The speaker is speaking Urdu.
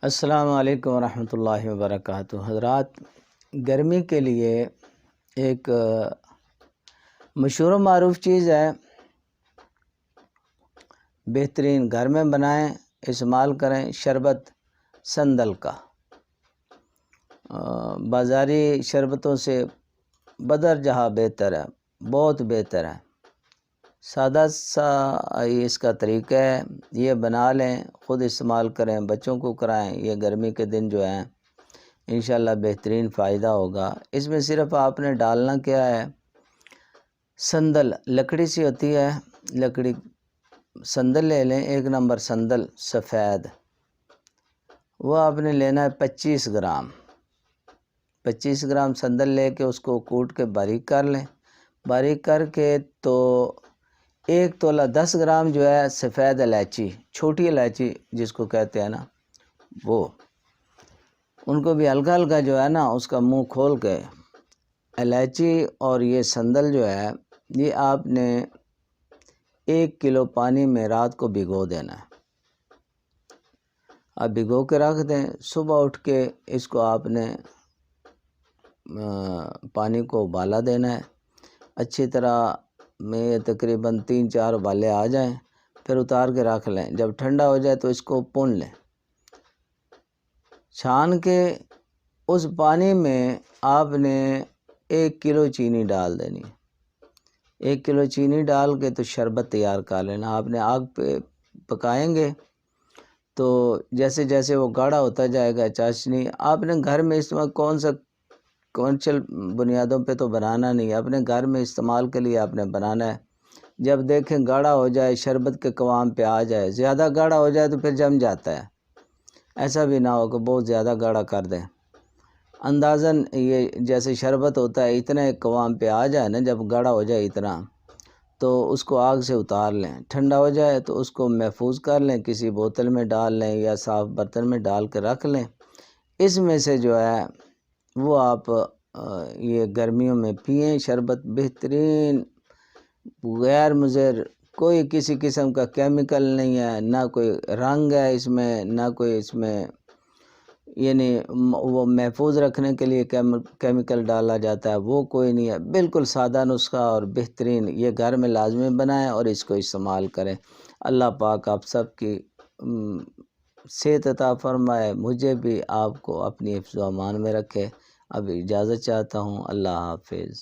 السلام علیکم ورحمۃ اللہ وبرکاتہ۔ حضرات، گرمی کے لیے ایک مشہور و معروف چیز ہے، بہترین گھر میں بنائیں، استعمال کریں، شربت سندل کا۔ بازاری شربتوں سے بدرجہ بہتر ہے، بہت بہتر ہے۔ سادہ سا اس کا طریقہ ہے، یہ بنا لیں، خود استعمال کریں، بچوں کو کرائیں۔ یہ گرمی کے دن جو ہیں انشاءاللہ بہترین فائدہ ہوگا۔ اس میں صرف آپ نے ڈالنا کیا ہے، سندل لکڑی سی ہوتی ہے، لکڑی سندل لے لیں، 1 نمبر سندل سفید، وہ آپ نے لینا ہے 25 گرام۔ 25 گرام سندل لے کے اس کو کوٹ کے باریک کر لیں۔ باریک کر کے تو 1 تولہ 10 گرام جو ہے سفید الائچی، چھوٹی الائچی جس کو کہتے ہیں نا، وہ ان کو بھی ہلکا ہلکا جو ہے نا اس کا منہ کھول کے، الائچی اور یہ سندل جو ہے یہ آپ نے 1 کلو پانی میں رات کو بھگو دینا ہے۔ آپ بھگو کے رکھ دیں، صبح اٹھ کے اس کو آپ نے پانی کو ابالا دینا ہے اچھی طرح میں، تقریباً 3-4 ابالے آ جائیں، پھر اتار کے رکھ لیں۔ جب ٹھنڈا ہو جائے تو اس کو پون لیں، چھان کے اس پانی میں آپ نے 1 کلو چینی ڈال دینی۔ 1 کلو چینی ڈال کے تو شربت تیار کر لینا۔ آپ نے آگ پہ پکائیں گے تو جیسے جیسے وہ گاڑھا ہوتا جائے گا، چاشنی آپ نے گھر میں استعمال کونچل بنیادوں پہ تو بنانا نہیں، اپنے گھر میں استعمال کے لیے آپ نے بنانا ہے۔ جب دیکھیں گاڑھا ہو جائے، شربت کے قوام پہ آ جائے، زیادہ گاڑھا ہو جائے تو پھر جم جاتا ہے، ایسا بھی نہ ہو کہ بہت زیادہ گاڑھا کر دیں۔ اندازاً یہ جیسے شربت ہوتا ہے اتنا ایک قوام پہ آ جائے نا، جب گاڑھا ہو جائے اتنا، تو اس کو آگ سے اتار لیں۔ ٹھنڈا ہو جائے تو اس کو محفوظ کر لیں، کسی بوتل میں ڈال لیں یا صاف برتن میں ڈال کے رکھ لیں۔ اس میں سے جو ہے وہ آپ یہ گرمیوں میں پئیں، شربت بہترین، غیر مضر، کوئی کسی قسم کا کیمیکل نہیں ہے، نہ کوئی رنگ ہے اس میں، نہ کوئی اس میں یعنی وہ محفوظ رکھنے کے لیے کیمیکل ڈالا جاتا ہے، وہ کوئی نہیں ہے۔ بالکل سادہ نسخہ اور بہترین، یہ گھر میں لازمی بنائیں اور اس کو استعمال کریں۔ اللہ پاک آپ سب کی صحت عطا فرمائے، مجھے بھی آپ کو اپنی حفظ و امان میں رکھے۔ اب اجازت چاہتا ہوں، اللہ حافظ۔